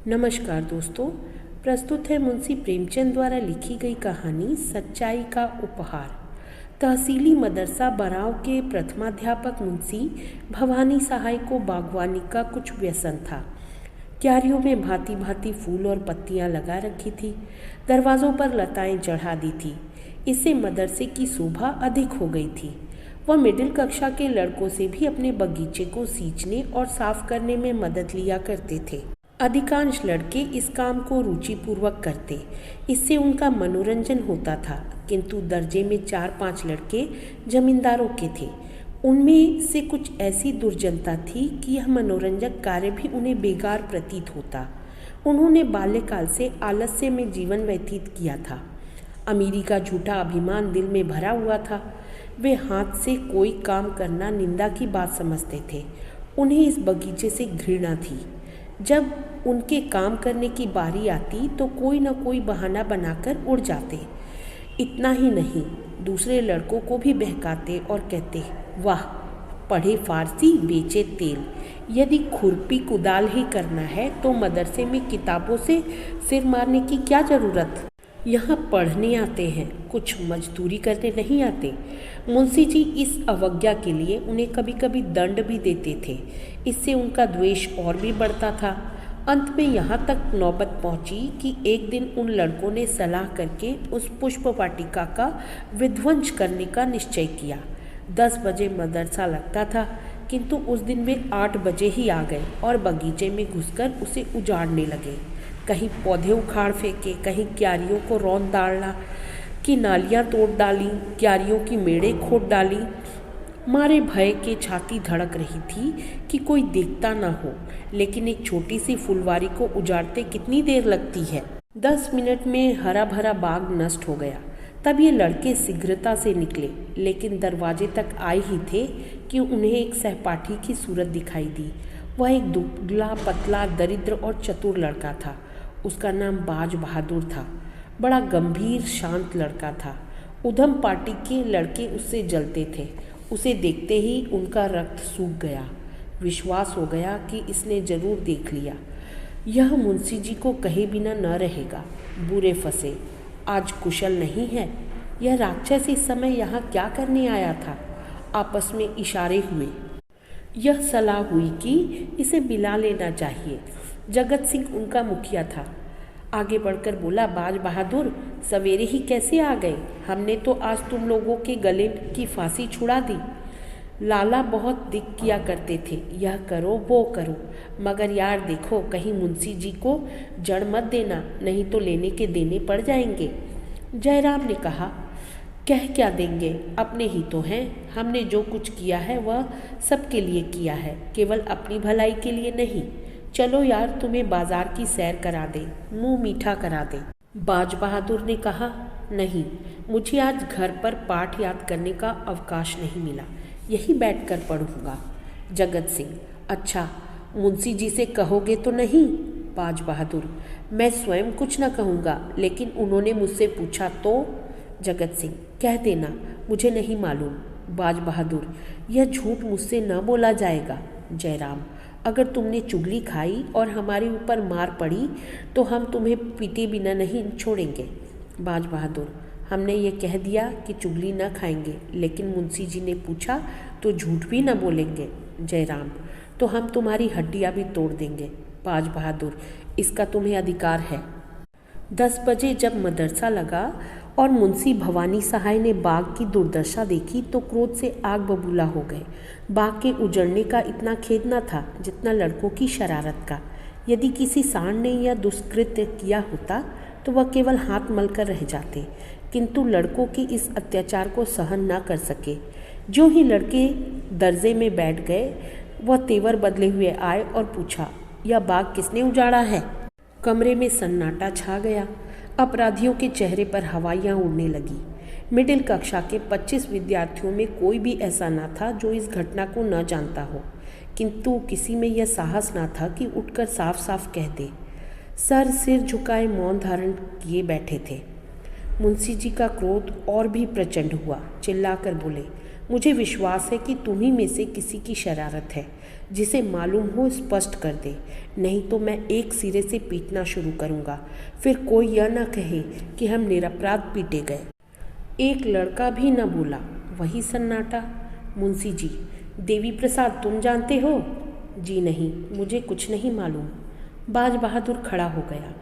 नमस्कार दोस्तों। प्रस्तुत है मुंशी प्रेमचंद द्वारा लिखी गई कहानी सच्चाई का उपहार। तहसीली मदरसा बराव के प्रथमाध्यापक मुंशी भवानी सहाय को बागवानी का कुछ व्यसन था। क्यारियों में भांति भांति फूल और पत्तियां लगा रखी थी। दरवाज़ों पर लताएं चढ़ा दी थी। इससे मदरसे की शोभा अधिक हो गई थी। वह मिडिल कक्षा के लड़कों से भी अपने बगीचे को सींचने और साफ करने में मदद लिया करते थे। अधिकांश लड़के इस काम को रुचिपूर्वक करते, इससे उनका मनोरंजन होता था। किंतु दर्जे में 4-5 लड़के जमींदारों के थे। उनमें से कुछ ऐसी दुर्जनता थी कि यह मनोरंजक कार्य भी उन्हें बेकार प्रतीत होता। उन्होंने बाल्यकाल से आलस्य में जीवन व्यतीत किया था। अमीरी का झूठा अभिमान दिल में भरा हुआ था। वे हाथ से कोई काम करना निंदा की बात समझते थे। उन्हें इस बगीचे से घृणा थी। जब उनके काम करने की बारी आती तो कोई न कोई बहाना बनाकर उड़ जाते। इतना ही नहीं, दूसरे लड़कों को भी बहकाते और कहते, वाह, पढ़े फारसी बेचे तेल। यदि खुरपी कुदाल ही करना है तो मदरसे में किताबों से सिर मारने की क्या ज़रूरत। यहाँ पढ़ने आते हैं, कुछ मजदूरी करने नहीं आते। मुंशी जी इस अवज्ञा के लिए उन्हें कभी कभी दंड भी देते थे। इससे उनका द्वेष और भी बढ़ता था। अंत में यहाँ तक नौबत पहुँची कि एक दिन उन लड़कों ने सलाह करके उस पुष्प वाटिका का विध्वंस करने का निश्चय किया। 10 बजे मदरसा लगता था, किंतु उस दिन वे 8 बजे ही आ गए और बगीचे में घुसकर उसे उजाड़ने लगे। कहीं पौधे उखाड़ फेंके, कहीं क्यारियों को रौंद डाला, कि नालियाँ तोड़ डाली, क्यारियों की मेड़ें खोद डाली। मारे भय के छाती धड़क रही थी कि कोई देखता ना हो, लेकिन एक छोटी सी फुलवारी को उजाड़ते कितनी देर लगती है। 10 मिनट में हरा भरा बाग नष्ट हो गया। तब ये लड़के शीघ्रता से निकले, लेकिन दरवाजे तक आए ही थे कि उन्हें एक सहपाठी की सूरत दिखाई दी। वह एक दुबला पतला दरिद्र और चतुर लड़का था। उसका नाम बाज बहादुर था। बड़ा गंभीर शांत लड़का था। उधम पार्टी के लड़के उससे जलते थे। उसे देखते ही उनका रक्त सूख गया। विश्वास हो गया कि इसने जरूर देख लिया। यह मुंशी जी को कहे बिना न रहेगा। बुरे फंसे, आज कुशल नहीं है। यह राक्षस इस समय यहाँ क्या करने आया था। आपस में इशारे हुए। यह सलाह हुई कि इसे मिला लेना चाहिए। जगत सिंह उनका मुखिया था। आगे बढ़कर बोला, बाज बहादुर, सवेरे ही कैसे आ गए? हमने तो आज तुम लोगों के गले की फांसी छुड़ा दी। लाला बहुत दिक किया करते थे, यह करो वो करो, मगर यार देखो, कहीं मुंशी जी को जड़ मत देना, नहीं तो लेने के देने पड़ जाएंगे। जयराम ने कहा, कह क्या देंगे, अपने ही तो हैं। हमने जो कुछ किया है वह सबके लिए किया है, केवल अपनी भलाई के लिए नहीं। चलो यार, तुम्हें बाजार की सैर करा दे, मुंह मीठा करा दे। बाज बहादुर ने कहा, नहीं, मुझे आज घर पर पाठ याद करने का अवकाश नहीं मिला, यही बैठकर पढ़ूंगा। जगत सिंह, अच्छा, मुंशी जी से कहोगे तो नहीं? बाज बहादुर, मैं स्वयं कुछ न कहूँगा, लेकिन उन्होंने मुझसे पूछा तो। जगत सिंह, कह देना, मुझे नहीं मालूम। बाज बहादुर, यह झूठ मुझसे न बोला जाएगा। जयराम, अगर तुमने चुगली खाई और हमारे ऊपर मार पड़ी तो हम तुम्हें पीटे बिना नहीं छोड़ेंगे। बाज बहादुर, हमने ये कह दिया कि चुगली न खाएंगे, लेकिन मुंशी जी ने पूछा तो झूठ भी न बोलेंगे। जयराम, तो हम तुम्हारी हड्डियां भी तोड़ देंगे। बाज बहादुर, इसका तुम्हें अधिकार है। 10 बजे जब मदरसा लगा और मुंशी भवानी सहाय ने बाग की दुर्दशा देखी तो क्रोध से आग बबूला हो गए। बाग के उजड़ने का इतना खेद न था जितना लड़कों की शरारत का। यदि किसी सांड ने यह दुष्कृत्य किया होता तो वह केवल हाथ मलकर रह जाते, किंतु लड़कों के इस अत्याचार को सहन न कर सके। जो ही लड़के दर्जे में बैठ गए, वह तेवर बदले हुए आए और पूछा, यह बाग किसने उजाड़ा है? कमरे में सन्नाटा छा गया। अपराधियों के चेहरे पर हवाइयाँ उड़ने लगी। मिडिल कक्षा के 25 विद्यार्थियों में कोई भी ऐसा न था जो इस घटना को न जानता हो, किंतु किसी में यह साहस न था कि उठकर साफ साफ कह दे। सर सिर झुकाए मौन धारण किए बैठे थे। मुंशी जी का क्रोध और भी प्रचंड हुआ। चिल्लाकर बोले, मुझे विश्वास है कि तुम्ही में से किसी की शरारत है। जिसे मालूम हो स्पष्ट कर दे, नहीं तो मैं एक सिरे से पीटना शुरू करूँगा। फिर कोई यह न कहे कि हम निरपराध पीटे गए। एक लड़का भी न बोला। वही सन्नाटा। मुंशी जी, देवी प्रसाद तुम जानते हो? जी नहीं, मुझे कुछ नहीं मालूम। बाज बहादुर खड़ा हो गया।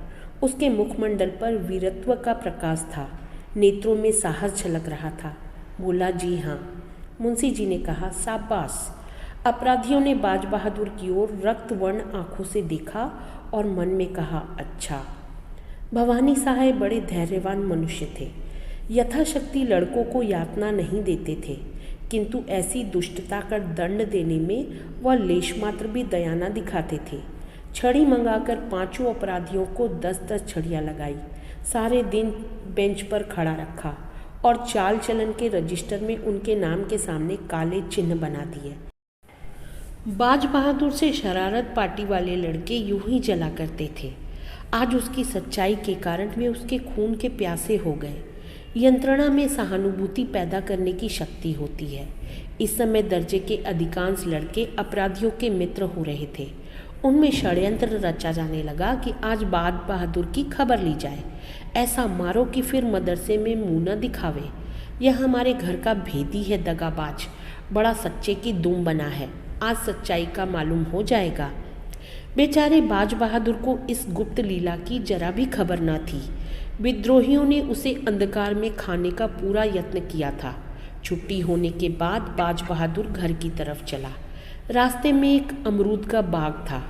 उसके मुखमंडल पर वीरत्व का प्रकाश था, नेत्रों में साहस झलक रहा था। बोला, जी हाँ। मुंशी जी ने कहा, शाबाश। अपराधियों ने बाज बहादुर की ओर रक्तवर्ण आंखों से देखा और मन में कहा, अच्छा। भवानी साहब बड़े धैर्यवान मनुष्य थे। यथाशक्ति लड़कों को यातना नहीं देते थे, किंतु ऐसी दुष्टता का दंड देने में वह लेशमात्र भी दया न दिखाते थे। छड़ी मंगाकर 5 अपराधियों को 10-10 छड़ियाँ लगाई, सारे दिन बेंच पर खड़ा रखा और चाल चलन के रजिस्टर में उनके नाम के सामने काले चिन्ह बना दिए। बाज बहादुर से शरारत पार्टी वाले लड़के यूं ही जला करते थे। आज उसकी सच्चाई के कारण वे उसके खून के प्यासे हो गए। यंत्रणा में सहानुभूति पैदा करने की शक्ति होती है। इस समय दर्जे के अधिकांश लड़के अपराधियों के मित्र हो रहे थे। उनमें षड्यंत्र रचा जाने लगा कि आज बाज बहादुर की खबर ली जाए। ऐसा मारो कि फिर मदरसे में मुंह न दिखावे। यह हमारे घर का भेदी है, दगाबाज, बड़ा सच्चे की दुम बना है। आज सच्चाई का मालूम हो जाएगा। बेचारे बाज बहादुर को इस गुप्त लीला की जरा भी खबर न थी। विद्रोहियों ने उसे अंधकार में खाने का पूरा यत्न किया था। छुट्टी होने के बाद बाज बहादुर घर की तरफ चला। रास्ते में एक अमरूद का बाग था।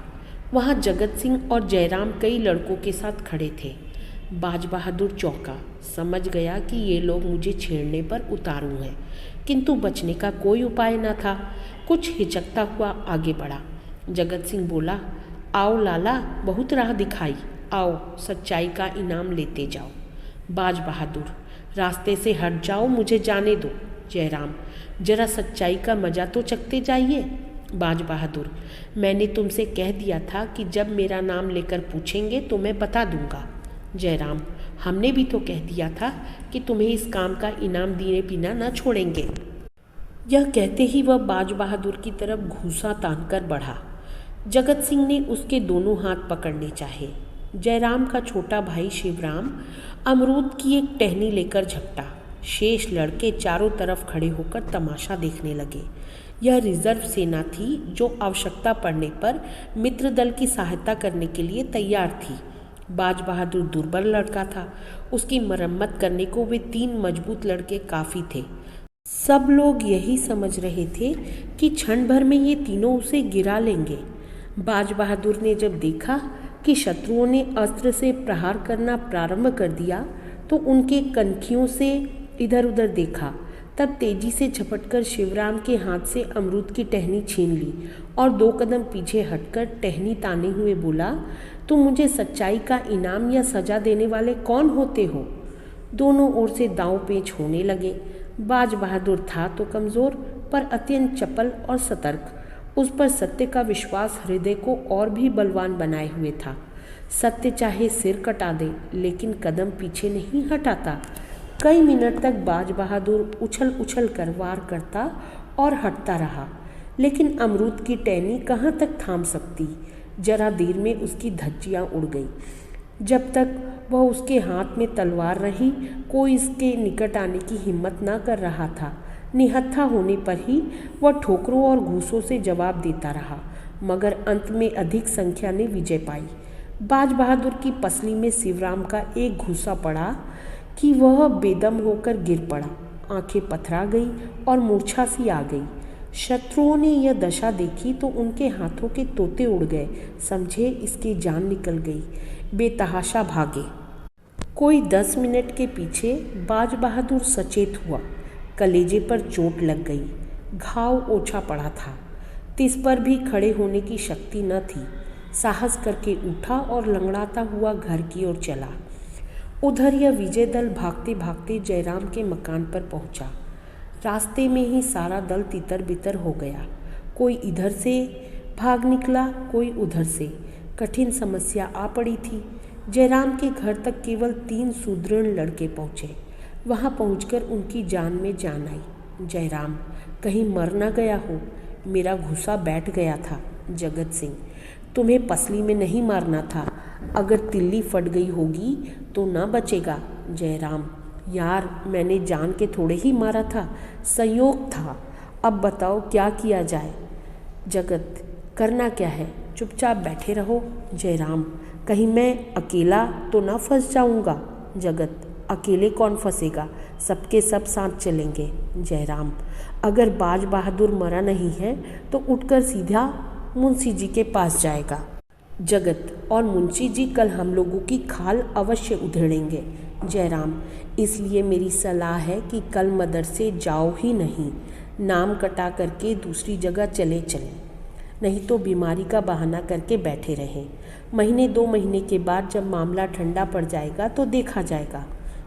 वहाँ जगत सिंह और जयराम कई लड़कों के साथ खड़े थे। बाज बहादुर चौंका, समझ गया कि ये लोग मुझे छेड़ने पर उतारू हैं, किंतु बचने का कोई उपाय न था। कुछ हिचकता हुआ आगे बढ़ा। जगत सिंह बोला, आओ लाला, बहुत राह दिखाई, आओ सच्चाई का इनाम लेते जाओ। बाज बहादुर, रास्ते से हट जाओ, मुझे जाने दो। जयराम, जरा सच्चाई का मजा तो चखते जाइए। बाज बहादुर, मैंने तुमसे कह दिया था कि जब मेरा नाम लेकर पूछेंगे तो मैं बता दूंगा। जयराम, हमने भी तो कह दिया था कि तुम्हें इस काम का इनाम दिए बिना न छोड़ेंगे। यह कहते ही वह बाज बहादुर की तरफ घूंसा तानकर बढ़ा। जगत सिंह ने उसके दोनों हाथ पकड़ने चाहे। जयराम का छोटा भाई शिवराम अमरूद की एक टहनी लेकर झपटा। शेष लड़के चारों तरफ खड़े होकर तमाशा देखने लगे। यह रिजर्व सेना थी जो आवश्यकता पड़ने पर मित्र दल की सहायता करने के लिए तैयार थी। बाज बहादुर दुर्बल लड़का था। उसकी मरम्मत करने को वे 3 मजबूत लड़के काफ़ी थे। सब लोग यही समझ रहे थे कि क्षण भर में ये तीनों उसे गिरा लेंगे। बाज बहादुर ने जब देखा कि शत्रुओं ने अस्त्र से प्रहार करना प्रारंभ कर दिया तो उनके कनखियों से इधर उधर देखा। तब तेजी से झपटकर शिवराम के हाथ से अमरूद की टहनी छीन ली और 2 कदम पीछे हटकर टहनी ताने हुए बोला, तुम मुझे सच्चाई का इनाम या सजा देने वाले कौन होते हो? दोनों ओर से दांव पेच होने लगे। बाज बहादुर था तो कमज़ोर, पर अत्यंत चपल और सतर्क। उस पर सत्य का विश्वास हृदय को और भी बलवान बनाए हुए था। सत्य चाहे सिर कटा दे, लेकिन कदम पीछे नहीं हटाता। कई मिनट तक बाज बहादुर उछल उछल कर वार करता और हटता रहा, लेकिन अमरूद की टहनी कहाँ तक थाम सकती। जरा देर में उसकी धज्जियाँ उड़ गई। जब तक वह उसके हाथ में तलवार रही, कोई इसके निकट आने की हिम्मत न कर रहा था। निहत्था होने पर ही वह ठोकरों और घूसों से जवाब देता रहा, मगर अंत में अधिक संख्या ने विजय पाई। बाज बहादुर की पसली में शिवराम का एक घूसा पड़ा कि वह बेदम होकर गिर पड़ा। आंखें पथरा गई और मूर्छा सी आ गई। शत्रुओं ने यह दशा देखी तो उनके हाथों के तोते उड़ गए। समझे इसकी जान निकल गई। बेतहाशा भागे। कोई 10 मिनट के पीछे बाज बहादुर सचेत हुआ। कलेजे पर चोट लग गई। घाव ओछा पड़ा था। तिस पर भी खड़े होने की शक्ति न थी। साहस करके उठा और लंगड़ाता हुआ घर की ओर चला। उधर यह विजय दल भागते भागते जयराम के मकान पर पहुंचा। रास्ते में ही सारा दल तितर बितर हो गया। कोई इधर से भाग निकला, कोई उधर से। कठिन समस्या आ पड़ी थी। जयराम के घर तक केवल 3 सुदृढ़ लड़के पहुँचे। वहाँ पहुंचकर उनकी जान में जान आई। जयराम, कहीं मर ना गया हो? मेरा घुसा बैठ गया था। जगत सिंह, तुम्हें पसली में नहीं मारना था, अगर तिल्ली फट गई होगी तो ना बचेगा। जयराम, यार मैंने जान के थोड़े ही मारा था, संयोग था, अब बताओ क्या किया जाए। जगत, करना क्या है, चुपचाप बैठे रहो। जयराम, कहीं मैं अकेला तो ना फंस जाऊंगा। जगत, अकेले कौन फंसेगा, सबके सब साथ चलेंगे। जयराम, अगर बाज बहादुर मरा नहीं है तो उठकर सीधा मुंशी जी के पास जाएगा। जगत, और मुंशी जी कल हम लोगों की खाल अवश्य उधेड़ेंगे। जयराम, इसलिए मेरी सलाह है कि कल मदरसे जाओ ही नहीं, नाम कटा करके दूसरी जगह चले चलें, नहीं तो बीमारी का बहाना करके बैठे रहें। महीने 2 महीने के बाद जब मामला ठंडा पड़ जाएगा तो देखा जाएगा।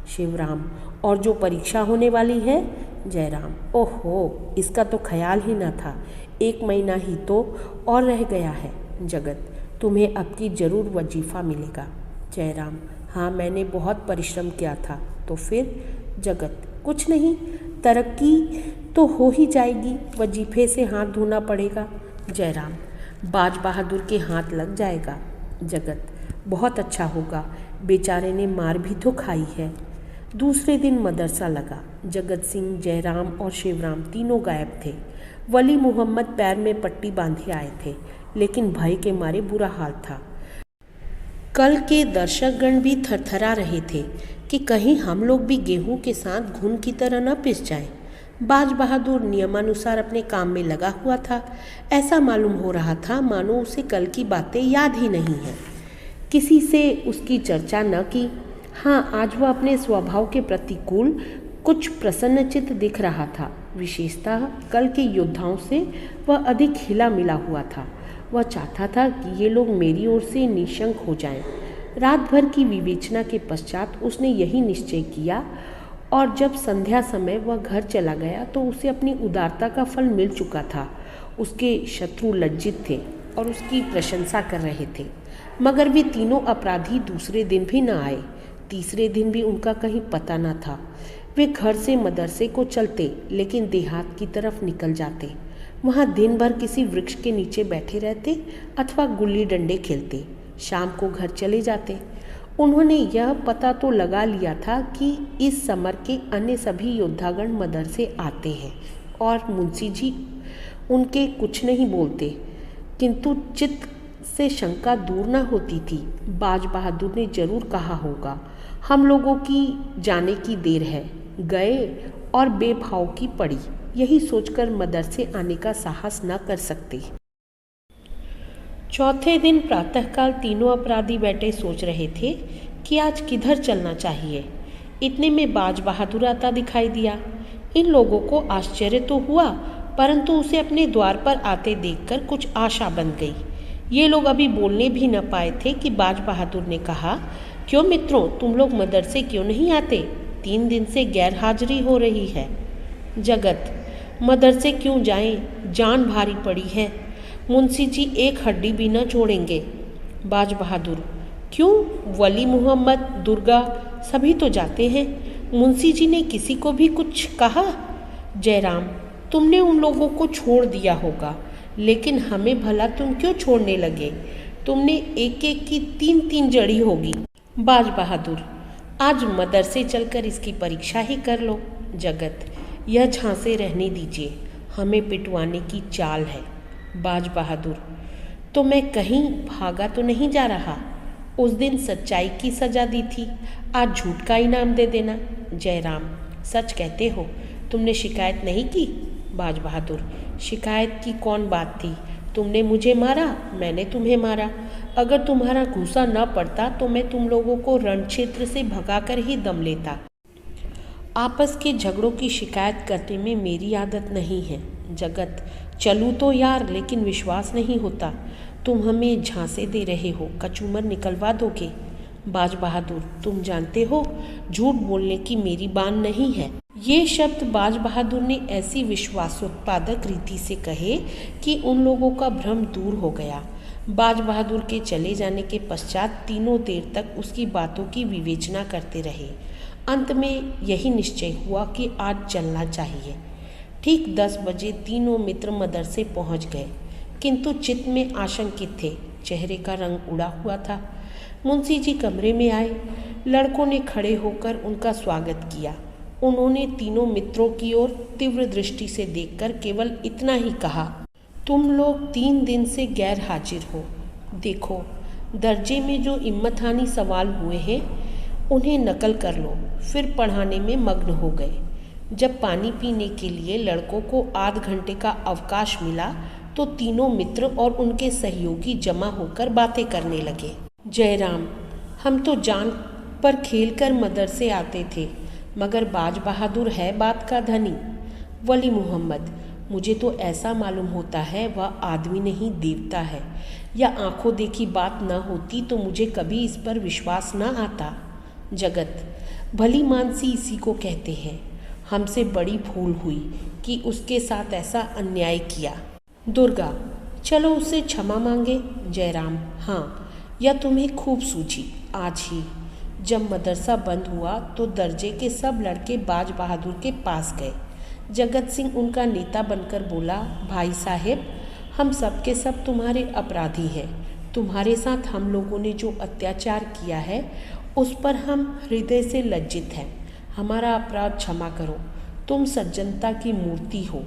शिवराम, और जो परीक्षा होने वाली है? जयराम, ओहो, इसका तो ख्याल ही न था, 1 महीना ही तो और रह गया है। जगत, तुम्हें अब की जरूर वजीफ़ा मिलेगा। जयराम, हाँ मैंने बहुत परिश्रम किया था। तो फिर? जगत, कुछ नहीं, तरक्की तो हो ही जाएगी, वजीफे से हाथ धोना पड़ेगा। जयराम, बाज बहादुर के हाथ लग जाएगा। जगत, बहुत अच्छा होगा, बेचारे ने मार भी तो खाई है। दूसरे दिन मदरसा लगा। जगत सिंह, जयराम और शिवराम तीनों गायब थे। वली मोहम्मद पैर में पट्टी बांधे आए थे, लेकिन भय के मारे बुरा हाल था। कल के दर्शकगण भी थरथरा रहे थे कि कहीं हम लोग भी गेहूं के साथ घुन की तरह न पिस जाएं। बाज बहादुर नियमानुसार अपने काम में लगा हुआ था। ऐसा मालूम हो रहा था मानो उसे कल की बातें याद ही नहीं है। किसी से उसकी चर्चा न की। हाँ, आज वह अपने स्वभाव के प्रतिकूल कुछ प्रसन्नचित्त दिख रहा था। विशेषतः कल के योद्धाओं से वह अधिक हिला मिला हुआ था। वह चाहता था कि ये लोग मेरी ओर से निशंक हो जाएं। रात भर की विवेचना के पश्चात उसने यही निश्चय किया, और जब संध्या समय वह घर चला गया तो उसे अपनी उदारता का फल मिल चुका था। उसके शत्रु लज्जित थे और उसकी प्रशंसा कर रहे थे। मगर वे तीनों अपराधी दूसरे दिन भी न आए। तीसरे दिन भी उनका कहीं पता न था। वे घर से मदरसे को चलते, लेकिन देहात की तरफ निकल जाते। वहाँ दिन भर किसी वृक्ष के नीचे बैठे रहते अथवा गुल्ली डंडे खेलते। शाम को घर चले जाते। उन्होंने यह पता तो लगा लिया था कि इस समर के अन्य सभी योद्धागण मदरसे आते हैं और मुंशी जी उनके कुछ नहीं बोलते, किंतु चित्त से शंका दूर न होती थी। बाज बहादुर ने जरूर कहा होगा, हम लोगों की जाने की देर है, गए और बेभाव की पड़ी। यही सोचकर मदरसे आने का साहस न कर सकते। चौथे दिन प्रातःकाल तीनों अपराधी बैठे सोच रहे थे कि आज किधर चलना चाहिए। इतने में बाज बहादुर आता दिखाई दिया। इन लोगों को आश्चर्य तो हुआ, परंतु उसे अपने द्वार पर आते देखकर कुछ आशा बन गई। ये लोग अभी बोलने भी न पाए थे कि बाज बहादुर ने कहा, क्यों मित्रों, तुम लोग मदरसे क्यों नहीं आते? 3 दिन से गैर हाजिरी हो रही है। जगत, मदरसे क्यों जाएं, जान भारी पड़ी है, मुंशी जी एक हड्डी भी न छोड़ेंगे। बाज बहादुर, क्यों, वली मोहम्मद, दुर्गा सभी तो जाते हैं, मुंशी जी ने किसी को भी कुछ कहा? जयराम, तुमने उन लोगों को छोड़ दिया होगा, लेकिन हमें भला तुम क्यों छोड़ने लगे? तुमने एक एक की 3-3 जड़ी होगी। बाज बहादुर, आज मदरसे चलकर इसकी परीक्षा ही कर लो। जगत, यह झांसे रहने दीजिए, हमें पिटवाने की चाल है। बाज बहादुर, तो मैं कहीं भागा तो नहीं जा रहा। उस दिन सच्चाई की सजा दी थी, आज झूठ का इनाम दे देना। जयराम, सच कहते हो, तुमने शिकायत नहीं की? बाज बहादुर, शिकायत की कौन बात थी? तुमने मुझे मारा, मैंने तुम्हें मारा। अगर तुम्हारा घूसा न पड़ता तो मैं तुम लोगों को रणक्षेत्र से भगाकर ही दम लेता। आपस के झगड़ों की शिकायत करने में मेरी आदत नहीं है। जगत, चलूँ तो यार, लेकिन विश्वास नहीं होता। तुम हमें झांसे दे रहे हो, कचूमर निकलवा दोगे। बाज बहादुर, तुम जानते हो झूठ बोलने की मेरी बान नहीं है। ये शब्द बाज बहादुर ने ऐसी विश्वासोत्पादक रीति से कहे कि उन लोगों का भ्रम दूर हो गया। बाज बहादुर के चले जाने के पश्चात तीनों देर तक उसकी बातों की विवेचना करते रहे। अंत में यही निश्चय हुआ कि आज चलना चाहिए। ठीक 10 बजे तीनों मित्र मदरसे पहुंच गए, किंतु चित्त में आशंकित थे। चेहरे का रंग उड़ा हुआ था। मुंशी जी कमरे में आए। लड़कों ने खड़े होकर उनका स्वागत किया। उन्होंने तीनों मित्रों की ओर तीव्र दृष्टि से देखकर केवल इतना ही कहा, तुम लोग 3 दिन से गैर हाजिर हो। देखो, दर्जे में जो इम्तिहानी सवाल हुए हैं उन्हें नकल कर लो। फिर पढ़ाने में मग्न हो गए। जब पानी पीने के लिए लड़कों को आध घंटे का अवकाश मिला तो तीनों मित्र और उनके सहयोगी जमा होकर बातें करने लगे। जयराम, हम तो जान पर खेल कर मदरसे आते थे, मगर बाज बहादुर है बात का धनी। वली मोहम्मद, मुझे तो ऐसा मालूम होता है वह आदमी नहीं देवता है, या आंखों देखी बात न होती तो मुझे कभी इस पर विश्वास न आता। जगत, भली मानसी इसी को कहते हैं। हमसे बड़ी भूल हुई कि उसके साथ ऐसा अन्याय किया। दुर्गा, चलो उससे क्षमा मांगे। जयराम, हाँ, यह तुम्हें खूब सूझी। आज ही जब मदरसा बंद हुआ तो दर्जे के सब लड़के बाज बहादुर के पास गए। जगत सिंह उनका नेता बनकर बोला, भाई साहेब, हम सब के सब तुम्हारे अपराधी हैं। तुम्हारे साथ हम लोगों ने जो अत्याचार किया है उस पर हम हृदय से लज्जित हैं। हमारा अपराध क्षमा करो। तुम सज्जनता की मूर्ति हो।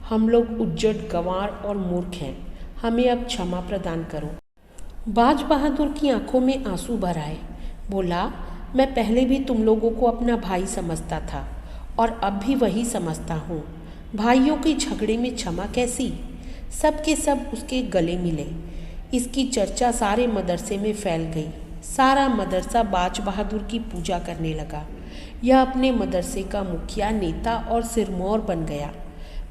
हम लोग उज्जड, गंवार और मूर्ख हैं। हमें अब क्षमा प्रदान करो। बाज बहादुर की आंखों में आंसू भर आए। बोला, मैं पहले भी तुम लोगों को अपना भाई समझता था और अब भी वही समझता हूँ। भाइयों के झगड़े में क्षमा कैसी? सब के सब उसके गले मिले। इसकी चर्चा सारे मदरसे में फैल गई। सारा मदरसा बाज बहादुर की पूजा करने लगा। यह अपने मदरसे का मुखिया, नेता और सिरमौर बन गया।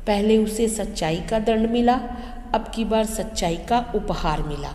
पहले उसे सच्चाई का दंड मिला, अब की बार सच्चाई का उपहार मिला।